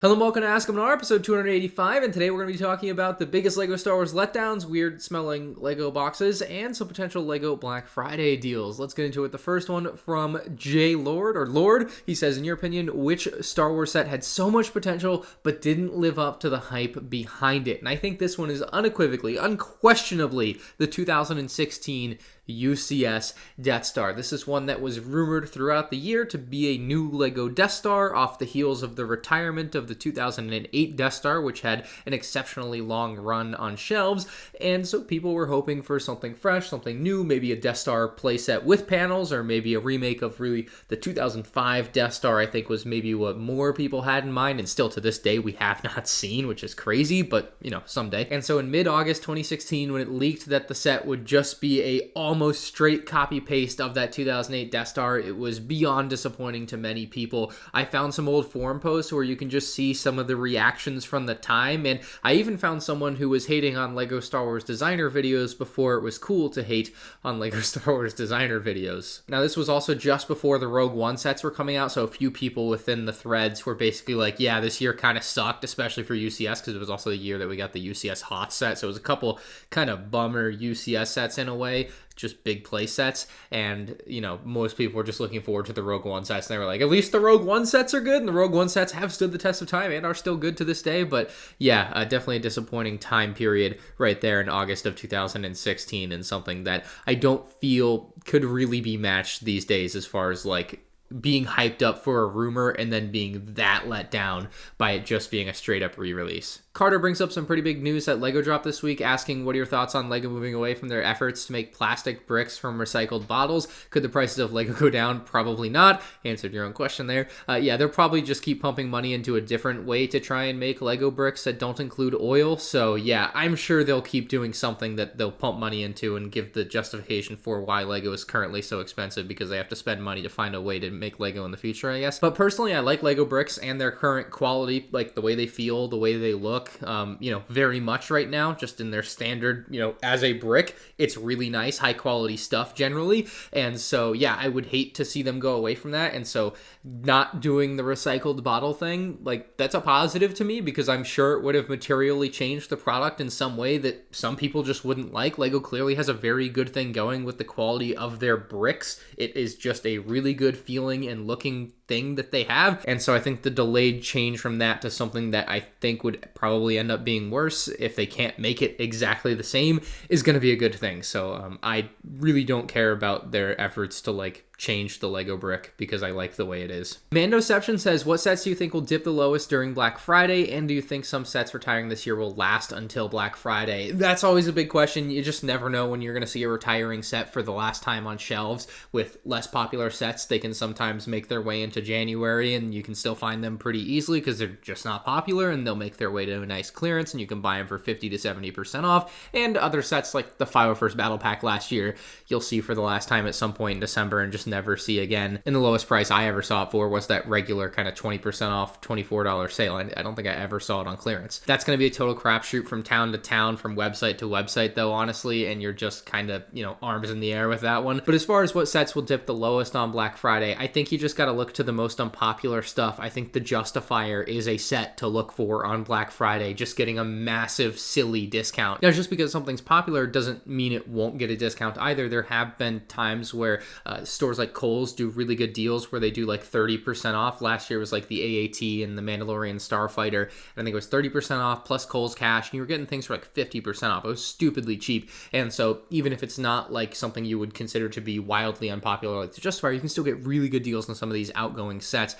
Hello and welcome to Ask MandR, episode 285, and today we're going to be talking about the biggest LEGO Star Wars letdowns, weird-smelling LEGO boxes, and some potential LEGO Black Friday deals. Let's get into it. The first one from J. Lord. He says, in your opinion, which Star Wars set had so much potential but didn't live up to the hype behind it? And I think this one is unequivocally, unquestionably, the 2016 UCS Death Star. This is one that was rumored throughout the year to be a new LEGO Death Star off the heels of the retirement of the 2008 Death Star, which had an exceptionally long run on shelves, and so people were hoping for something fresh, something new, maybe a Death Star playset with panels, or maybe a remake of really the 2005 Death Star, I think was maybe what more people had in mind, and still to this day we have not seen, which is crazy, but you know, someday. And so in mid-August 2016, when it leaked that the set would just be a almost straight copy-paste of that 2008 Death Star, it was beyond disappointing to many people. I found some old forum posts where you can just see some of the reactions from the time, and I even found someone who was hating on LEGO Star Wars designer videos before it was cool to hate on LEGO Star Wars designer videos. Now this was also just before the Rogue One sets were coming out, so a few people within the threads were basically like, yeah, this year kind of sucked, especially for UCS, because it was also the year that we got the UCS Hot set, so it was a couple kind of bummer UCS sets in a way, just big play sets, and you know, most people were just looking forward to the Rogue One sets, and they were like, at least the Rogue One sets are good, and the Rogue One sets have stood the test of time and are still good to this day. But yeah, definitely a disappointing time period right there in August of 2016, and something that I don't feel could really be matched these days as far as like being hyped up for a rumor and then being that let down by it just being a straight up re-release. Carter brings up some pretty big news that LEGO dropped this week, asking what are your thoughts on LEGO moving away from their efforts to make plastic bricks from recycled bottles? Could the prices of LEGO go down? Probably not. Answered your own question there. Yeah, they'll probably just keep pumping money into a different way to try and make LEGO bricks that don't include oil. So yeah, I'm sure they'll keep doing something that they'll pump money into and give the justification for why LEGO is currently so expensive, because they have to spend money to find a way to make LEGO in the future, I guess. But personally, I like LEGO bricks and their current quality, like the way they feel, the way they look, you know, very much right now, just in their standard, you know, as a brick, it's really nice, high quality stuff generally. And so, yeah, I would hate to see them go away from that. And so not doing the recycled bottle thing, like, that's a positive to me, because I'm sure it would have materially changed the product in some way that some people just wouldn't like. LEGO clearly has a very good thing going with the quality of their bricks. It is just a really good feeling and looking thing that they have, and so I think the delayed change from that to something that I think would probably end up being worse if they can't make it exactly the same is going to be a good thing. So I really don't care about their efforts to like change the LEGO brick, because I like the way it is. Mandoception says, what sets do you think will dip the lowest during Black Friday, and do you think some sets retiring this year will last until Black Friday? That's always a big question. You just never know when you're going to see a retiring set for the last time on shelves. With less popular sets, they can sometimes make their way into January, and you can still find them pretty easily because they're just not popular, and they'll make their way to a nice clearance, and you can buy them for 50 to 70% off. And other sets like the 501st Battle Pack last year, you'll see for the last time at some point in December and just never see again. And the lowest price I ever saw it for was that regular kind of 20% off $24 sale. I don't think I ever saw it on clearance. That's going to be a total crapshoot from town to town, from website to website though, honestly, and you're just kind of, you know, arms in the air with that one. But as far as what sets will dip the lowest on Black Friday, I think you just got to look to the most unpopular stuff. I think the Justifier is a set to look for on Black Friday, just getting a massive silly discount. Now, just because something's popular doesn't mean it won't get a discount either. There have been times where stores like Kohl's do really good deals where they do like 30% off. Last year was like the AAT and the Mandalorian Starfighter, and I think it was 30% off plus Kohl's Cash, and you were getting things for like 50% off. It was stupidly cheap. And so even if it's not like something you would consider to be wildly unpopular like the Justifier, you can still get really good deals on some of these outgoing sets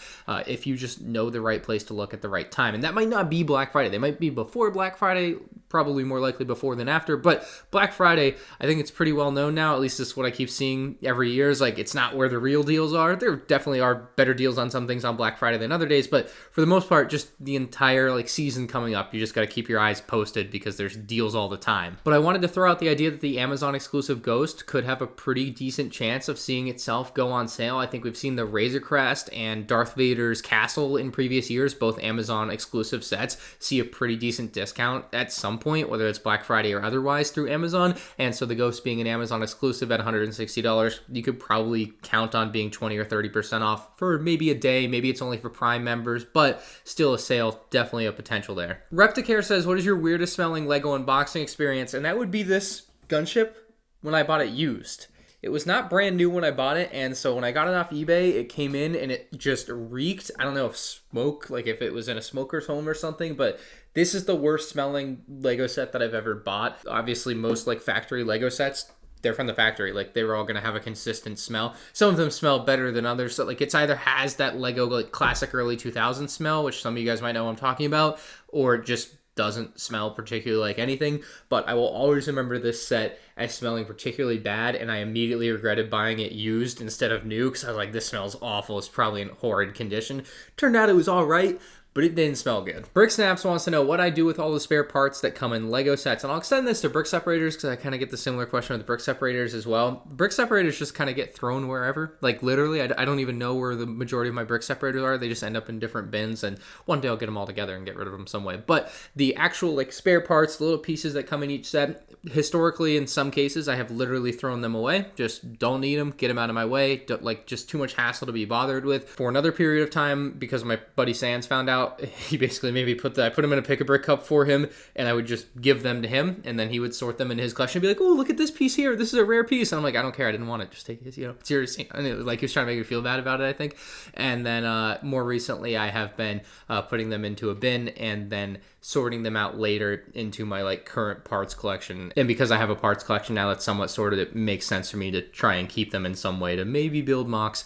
if you just know the right place to look at the right time. And that might not be Black Friday. They might be before Black Friday, probably more likely before than after, but Black Friday, I think it's pretty well known now, at least it's what I keep seeing every year, is like it's not where the real deals are. There definitely are better deals on some things on Black Friday than other days, but for the most part, just the entire like season coming up, you just got to keep your eyes posted because there's deals all the time. But I wanted to throw out the idea that the Amazon exclusive Ghost could have a pretty decent chance of seeing itself go on sale. I think we've seen the Razor Crest and Darth Vader's castle in previous years, both Amazon exclusive sets, see a pretty decent discount at some point, whether it's Black Friday or otherwise through Amazon. And so the Ghost being an Amazon exclusive at $160, you could probably count on being 20 or 30% off for maybe a day. Maybe it's only for Prime members, but still a sale, definitely a potential there. Repticare says, what is your weirdest smelling LEGO unboxing experience? And that would be this gunship when I bought it used. It was not brand new when I bought it, and so when I got it off eBay, it came in and it just reeked. I don't know if smoke, like if it was in a smoker's home or something, but this is the worst smelling LEGO set that I've ever bought. Obviously, most like factory LEGO sets, they're from the factory. Like they were all gonna have a consistent smell. Some of them smell better than others. So like it's either has that LEGO like classic early 2000s smell, which some of you guys might know what I'm talking about, or it just doesn't smell particularly like anything. But I will always remember this set as smelling particularly bad, and I immediately regretted buying it used instead of new because I was like, this smells awful. It's probably in horrid condition. Turned out it was all right, but it didn't smell good. Brick Snaps wants to know what I do with all the spare parts that come in LEGO sets. And I'll extend this to brick separators because I kind of get the similar question with the brick separators as well. Brick separators just kind of get thrown wherever. Like literally, I don't even know where the majority of my brick separators are. They just end up in different bins, and one day I'll get them all together and get rid of them some way. But the actual like spare parts, the little pieces that come in each set, historically in some cases I have literally thrown them away. Just don't need them, get them out of my way. Don't, like just too much hassle to be bothered with. For another period of time, because my buddy Sans found out, he basically made me I put them in a pick-a-brick cup for him, and I would just give them to him, and then he would sort them in his collection and be like, oh, look at this piece here, this is a rare piece. And I'm like, I don't care, I didn't want it, just take it, it's yours. And it was like he was trying to make me feel bad about it, I think. And then more recently I have been putting them into a bin and then sorting them out later into my like current parts collection. And because I have a parts collection now that's somewhat sorted, it makes sense for me to try and keep them in some way to maybe build mocks.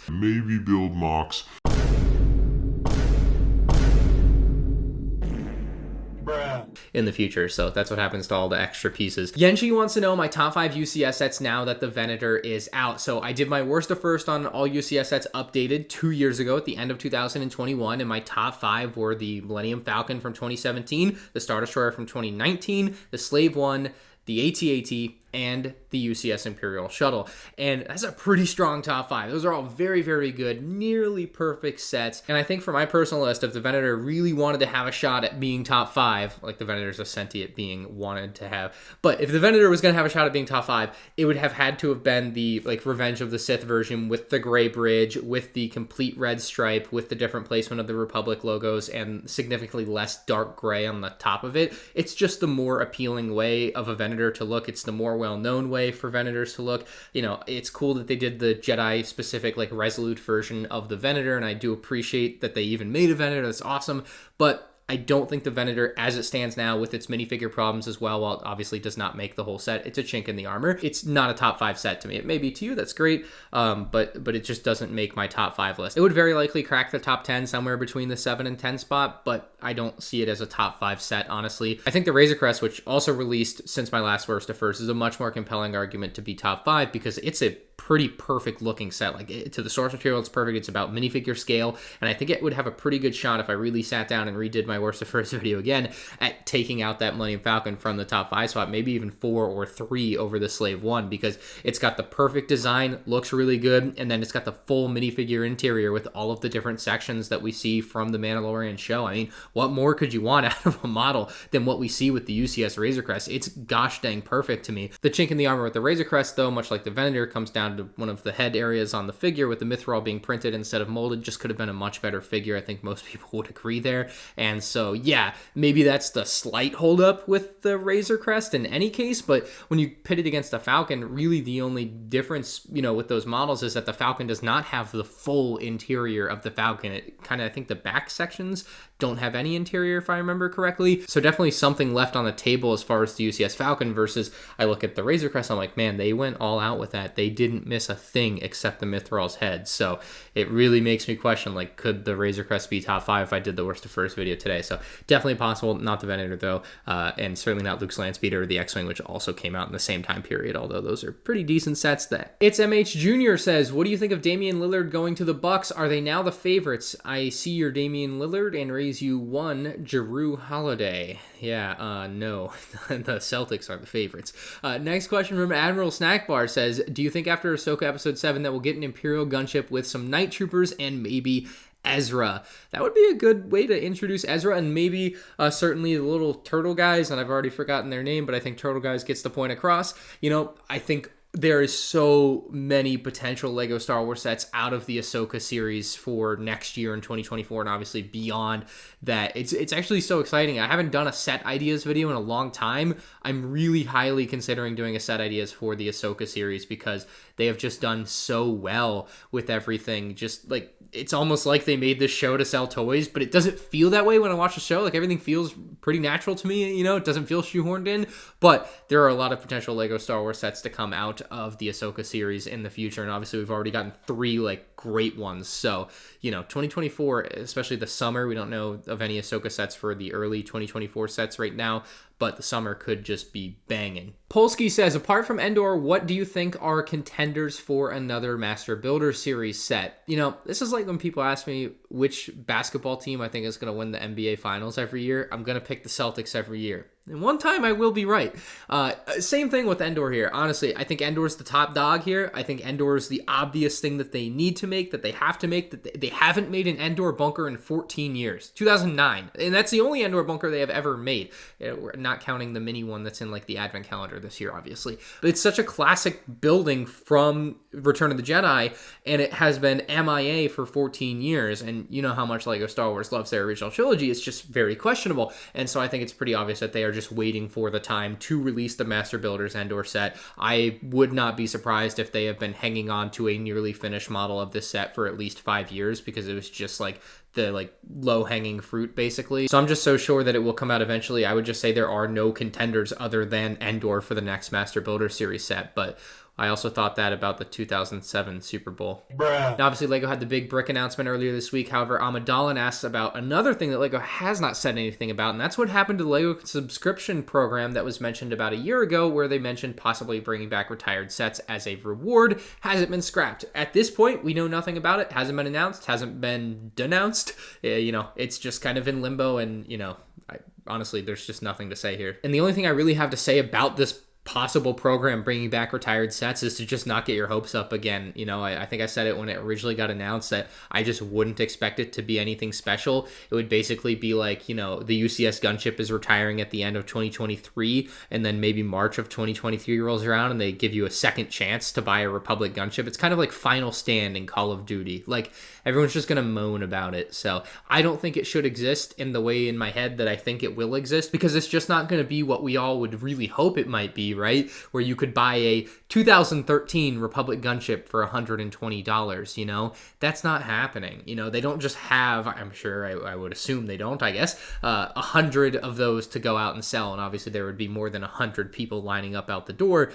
In the future. So that's what happens to all the extra pieces. Yenji wants to know my top 5 UCS sets now that the Venator is out. So I did my worst to first on all UCS sets updated 2 years ago at the end of 2021, and my top 5 were the Millennium Falcon from 2017, the Star Destroyer from 2019, the Slave One, the AT-AT, and the UCS Imperial Shuttle. And that's a pretty strong top 5. Those are all very, very good, nearly perfect sets. And I think for my personal list, if the Venator really wanted to have a shot at being top 5, like the Venator's a sentient being wanted to have, but if the Venator was going to have a shot at being top 5, it would have had to have been the like Revenge of the Sith version with the gray bridge, with the complete red stripe, with the different placement of the Republic logos, and significantly less dark gray on the top of it. It's just the more appealing way of a Venator to look. It's the more well-known way for Venators to look. You know, it's cool that they did the Jedi specific like Resolute version of the Venator, and I do appreciate that they even made a Venator. That's awesome. But I don't think the Venator, as it stands now, with its minifigure problems as well, while it obviously does not make the whole set, it's a chink in the armor. It's not a top 5 set to me. It may be to you, that's great, but it just doesn't make my top 5 list. It would very likely crack the top 10 somewhere between the 7 and 10 spot, but I don't see it as a top 5 set, honestly. I think the Razor Crest, which also released since my last worst to first, is a much more compelling argument to be top 5 because it's a pretty perfect looking set. Like to the source material, it's perfect. It's about minifigure scale, and I think it would have a pretty good shot if I really sat down and redid my worst to first video again at taking out that Millennium Falcon from the top 5 spot, maybe even 4 or 3 over the Slave One, because it's got the perfect design, looks really good, and then it's got the full minifigure interior with all of the different sections that we see from the Mandalorian show. I mean, what more could you want out of a model than what we see with the UCS Razor Crest? It's gosh dang perfect to me. The chink in the armor with the Razor Crest, though, much like the Venator, comes down to one of the head areas on the figure, with the Mithril being printed instead of molded. Just could have been a much better figure. I think most people would agree there. And so, yeah, maybe that's the slight holdup with the Razor Crest in any case, but when you pit it against the Falcon, really the only difference, you know, with those models is that the Falcon does not have the full interior of the Falcon. It kind of, I think the back sections don't have any interior, if I remember correctly. So definitely something left on the table as far as the UCS Falcon, versus I look at the Razor Crest, I'm like, man, they went all out with that. They didn't miss a thing except the Mithril's head. So it really makes me question, like, could the Razor Crest be top 5 if I did the worst to first video today? So definitely possible. Not the Venator though, and certainly not Luke's Landspeeder or the X-Wing, which also came out in the same time period, although those are pretty decent sets. That It's MH Jr. says, what do you think of Damian Lillard going to the Bucks? Are they now the favorites? I see your Damian Lillard and raise you one Jrue Holiday. Yeah, no, the Celtics are the favorites. Next question from Admiral Snack Bar says, do you think after Ahsoka Episode 7 that we'll get an Imperial gunship with some Night Troopers and maybe Ezra. That would be a good way to introduce Ezra, and maybe certainly the little turtle guys, and I've already forgotten their name, but I think Turtle Guys gets the point across. You know, I think there is so many potential LEGO Star Wars sets out of the Ahsoka series for next year in 2024 and obviously beyond that. It's actually so exciting. I haven't done a set ideas video in a long time. I'm really highly considering doing a set ideas for the Ahsoka series because they have just done so well with everything. Just like, it's almost like they made this show to sell toys, but it doesn't feel that way when I watch the show. Like, everything feels pretty natural to me, you know, it doesn't feel shoehorned in, but there are a lot of potential LEGO Star Wars sets to come out of the Ahsoka series in the future, and obviously we've already gotten 3 like great ones. So, you know, 2024, especially the summer, we don't know of any Ahsoka sets for the early 2024 sets right now, but the summer could just be banging. Polsky says, apart from Endor, what do you think are contenders for another Master Builder Series set? You know, this is like when people ask me which basketball team I think is going to win the NBA Finals every year. I'm going to pick the Celtics every year. And one time I will be right. Same thing with Endor here. Honestly, I think Endor's the top dog here. I think Endor is the obvious thing that they need to make, that they have to make, that they haven't made an Endor bunker in 14 years. 2009. And that's the only Endor bunker they have ever made. We're not counting the mini one that's in like the Advent calendar this year, obviously. But it's such a classic building from Return of the Jedi, and it has been MIA for 14 years. And you know how much LEGO Star Wars loves their original trilogy. It's just very questionable. And so I think it's pretty obvious that they are just waiting for the time to release the Master Builders Endor set. I would not be surprised if they have been hanging on to a nearly finished model of this set for at least 5 years, because it was just like the like low-hanging fruit basically. So I'm just so sure that it will come out eventually. I would just say there are no contenders other than Endor for the next Master Builder Series set, but I also thought that about the 2007 Super Bowl. Bruh. Now, obviously, LEGO had the big brick announcement earlier this week. However, Amidalin asks about another thing that LEGO has not said anything about, and that's what happened to the LEGO subscription program that was mentioned about a year ago, where they mentioned possibly bringing back retired sets as a reward. Hasn't been scrapped. At this point, we know nothing about it. Hasn't been announced. Hasn't been denounced. You know, it's just kind of in limbo, and, you know, honestly, there's just nothing to say here. And the only thing I really have to say about this possible program bringing back retired sets is to just not get your hopes up again. You know, I think I said it when it originally got announced that I just wouldn't expect it to be anything special. It would basically be like, you know, the UCS gunship is retiring at the end of 2023, and then maybe March of 2023 rolls around and they give you a second chance to buy a Republic gunship. It's kind of like Final Stand in Call of Duty. Like, everyone's just going to moan about it. So I don't think it should exist in the way in my head that I think it will exist, because it's just not going to be what we all would really hope it might be, right? Where you could buy a 2013 Republic gunship for $120, you know? That's not happening. You know, they don't just have, I'm sure, I would assume they don't, I guess, 100 of those to go out and sell. And obviously there would be more than 100 people lining up out the door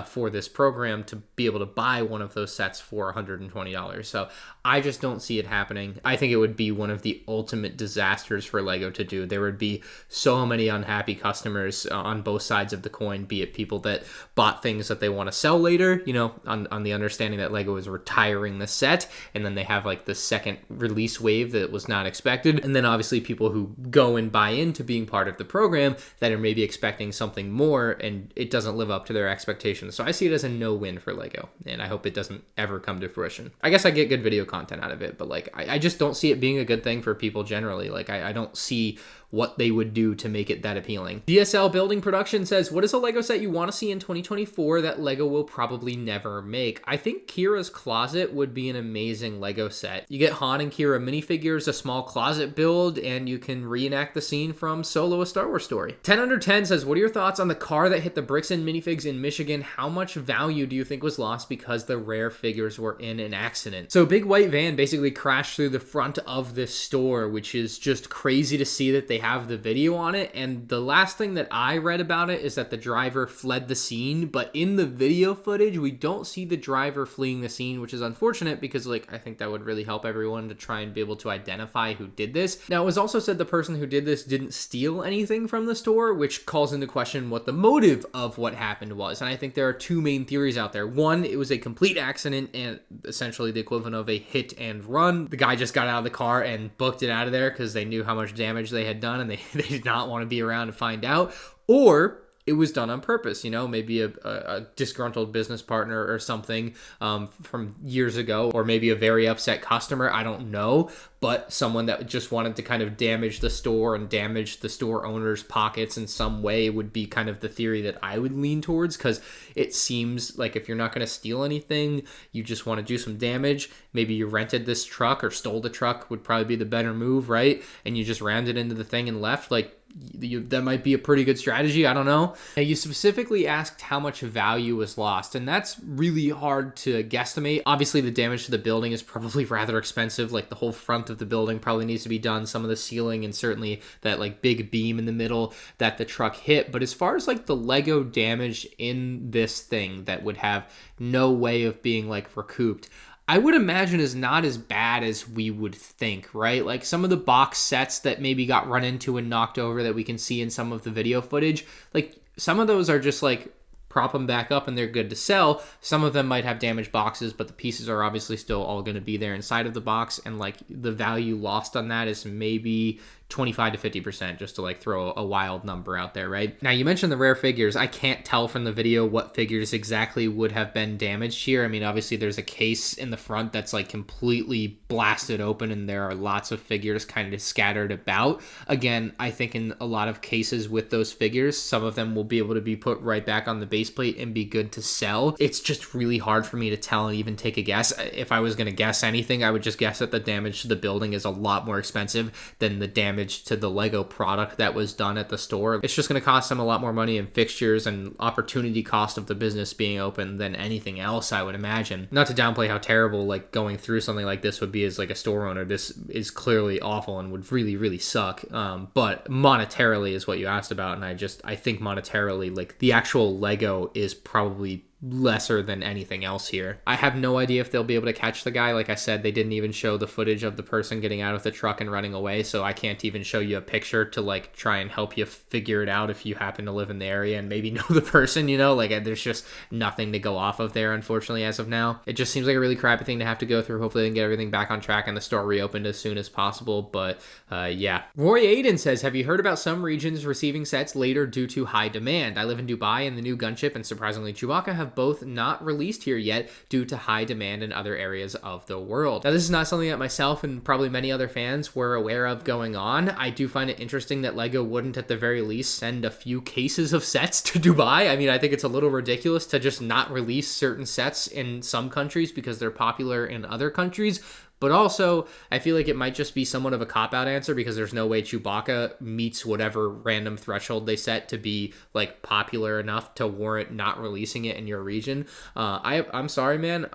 for this program to be able to buy one of those sets for $120. So I just don't see it happening. I think it would be one of the ultimate disasters for LEGO to do. There would be so many unhappy customers on both sides of the coin, be it people that bought things that they want to sell later, you know, on the understanding that LEGO is retiring the set, and then they have like the second release wave that was not expected, and then obviously people who go and buy into being part of the program that are maybe expecting something more and it doesn't live up to their expectations. So I see it as a no-win for LEGO, and I hope it doesn't ever come to fruition. I guess I get good video content out of it, but like I just don't see it being a good thing for people generally. Like I don't see what they would do to make it that appealing. DSL Building Production says, what is a LEGO set you want to see in 2024 that LEGO will probably never make? I think Kira's Closet would be an amazing LEGO set. You get Han and Kira minifigures, a small closet build, and you can reenact the scene from Solo: A Star Wars Story. 10 under 10 says, what are your thoughts on the car that hit the bricks and minifigs in Michigan? How much value do you think was lost because the rare figures were in an accident? So a big white van basically crashed through the front of this store, which is just crazy to see that they have the video on it. And the last thing that I read about it is that the driver fled the scene, but in the video footage we don't see the driver fleeing the scene, which is unfortunate because like I think that would really help everyone to try and be able to identify who did this. Now it was also said the person who did this didn't steal anything from the store, which calls into question what the motive of what happened was. And I think there are two main theories out there. One, it was a complete accident and essentially the equivalent of a hit and run. The guy just got out of the car and booked it out of there because they knew how much damage they had done and they did not want to be around to find out. Or it was done on purpose, maybe a disgruntled business partner or something from years ago, or maybe a very upset customer, I don't know, but someone that just wanted to kind of damage the store and damage the store owner's pockets in some way would be kind of the theory that I would lean towards, because it seems like if you're not going to steal anything, you just want to do some damage. Maybe you rented this truck or stole the truck would probably be the better move, right? And you just rammed it into the thing and left. Like, that might be a pretty good strategy. I don't know. Now, you specifically asked how much value was lost, and that's really hard to guesstimate. Obviously, the damage to the building is probably rather expensive. Like, the whole front of the building probably needs to be done, some of the ceiling, and certainly that like big beam in the middle that the truck hit. But as far as like the Lego damage in this thing that would have no way of being like recouped, I would imagine is not as bad as we would think, right? Like some of the box sets that maybe got run into and knocked over that we can see in some of the video footage, like some of those are just like prop them back up and they're good to sell. Some of them might have damaged boxes, but the pieces are obviously still all going to be there inside of the box. And like the value lost on that is maybe 25 to 50%, just to like throw a wild number out there, right? Now, you mentioned the rare figures. I can't tell from the video what figures exactly would have been damaged here. I mean, obviously there's a case in the front that's like completely blasted open and there are lots of figures kind of scattered about. Again, I think in a lot of cases with those figures, some of them will be able to be put right back on the base plate and be good to sell. It's just really hard for me to tell and even take a guess. If I was going to guess anything, I would just guess that the damage to the building is a lot more expensive than the damage to the Lego product that was done at the store. It's just going to cost them a lot more money in fixtures and opportunity cost of the business being open than anything else, I would imagine. Not to downplay how terrible like going through something like this would be as like a store owner. This is clearly awful and would really, really suck. But monetarily is what you asked about, and I think monetarily, like the actual Lego is probably lesser than anything else here. I have no idea if they'll be able to catch the guy. Like I said, they didn't even show the footage of the person getting out of the truck and running away, so I can't even show you a picture to like try and help you figure it out if you happen to live in the area and maybe know the person, like there's just nothing to go off of there, unfortunately, as of now. It just seems like a really crappy thing to have to go through. Hopefully they can get everything back on track and the store reopened as soon as possible, but yeah. Roy Aiden says, have you heard about some regions receiving sets later due to high demand? I live in Dubai and the new gunship and surprisingly Chewbacca have both not released here yet due to high demand in other areas of the world. Now, this is not something that myself and probably many other fans were aware of going on. I do find it interesting that LEGO wouldn't at the very least send a few cases of sets to Dubai. I mean, I think it's a little ridiculous to just not release certain sets in some countries because they're popular in other countries. But also, I feel like it might just be somewhat of a cop-out answer because there's no way Chewbacca meets whatever random threshold they set to be like popular enough to warrant not releasing it in your region. I'm sorry, man.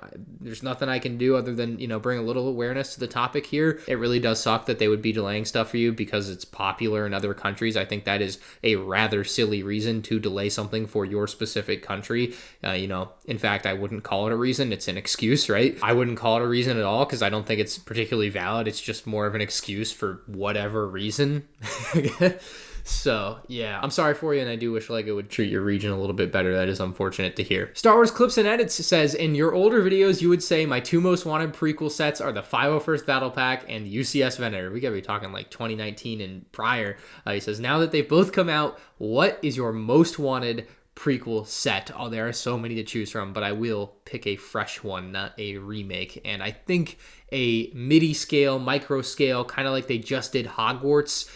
There's nothing I can do other than, bring a little awareness to the topic here. It really does suck that they would be delaying stuff for you because it's popular in other countries. I think that is a rather silly reason to delay something for your specific country. In fact, I wouldn't call it a reason. It's an excuse, right? I wouldn't call it a reason at all because I don't think it's particularly valid. It's just more of an excuse for whatever reason. So, yeah, I'm sorry for you, and I do wish LEGO would treat your region a little bit better. That is unfortunate to hear. Star Wars Clips and Edits says, in your older videos, you would say my two most wanted prequel sets are the 501st Battle Pack and UCS Venator. We gotta be talking like 2019 and prior. He says, now that they've both come out, what is your most wanted prequel set? Oh, there are so many to choose from, but I will pick a fresh one, not a remake. And I think a midi scale, micro scale, kind of like they just did Hogwarts,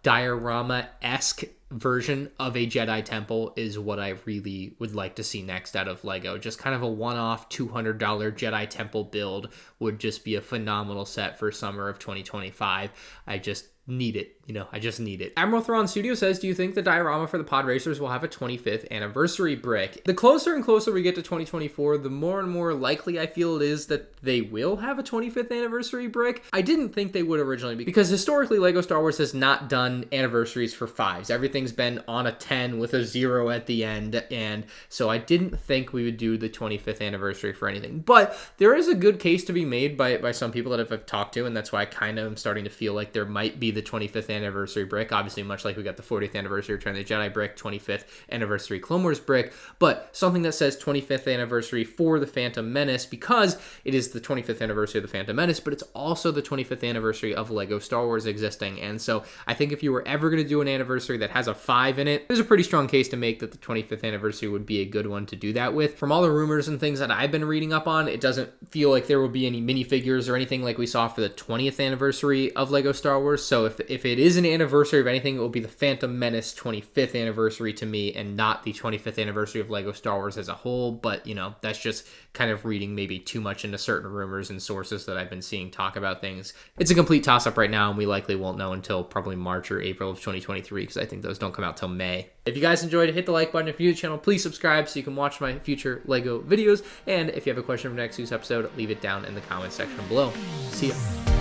diorama-esque version of a Jedi Temple is what I really would like to see next out of LEGO. Just kind of a one-off $200 Jedi Temple build would just be a phenomenal set for summer of 2025. I just need it. I just need it. Admiral Thrawn Studio says, do you think the diorama for the pod racers will have a 25th anniversary brick? The closer and closer we get to 2024, the more and more likely I feel it is that they will have a 25th anniversary brick. I didn't think they would originally because historically LEGO Star Wars has not done anniversaries for 5s. Everything's been on a 10 with a 0 at the end, and so I didn't think we would do the 25th anniversary for anything. But there is a good case to be made by some people that I've talked to, and that's why I kind of am starting to feel like there might be the 25th anniversary brick, obviously much like we got the 40th anniversary Return of the Jedi brick, 25th anniversary Clone Wars brick, but something that says 25th anniversary for the Phantom Menace, because it is the 25th anniversary of the Phantom Menace, but it's also the 25th anniversary of LEGO Star Wars existing. And so I think if you were ever going to do an anniversary that has a 5 in it, there's a pretty strong case to make that the 25th anniversary would be a good one to do that with. From all the rumors and things that I've been reading up on, it doesn't feel like there will be any minifigures or anything like we saw for the 20th anniversary of LEGO Star Wars. So if it is an anniversary of anything, it will be the Phantom Menace 25th anniversary to me, and not the 25th anniversary of LEGO Star Wars as a whole. But, you know, that's just kind of reading maybe too much into certain rumors and sources that I've been seeing talk about things. It's a complete toss-up right now, and we likely won't know until probably March or April of 2023, because I think those don't come out till May. If you guys enjoyed it, hit the like button. If you're new to the channel, please subscribe so you can watch my future LEGO videos. And if you have a question for next week's episode, leave it down in the comments section below. See ya.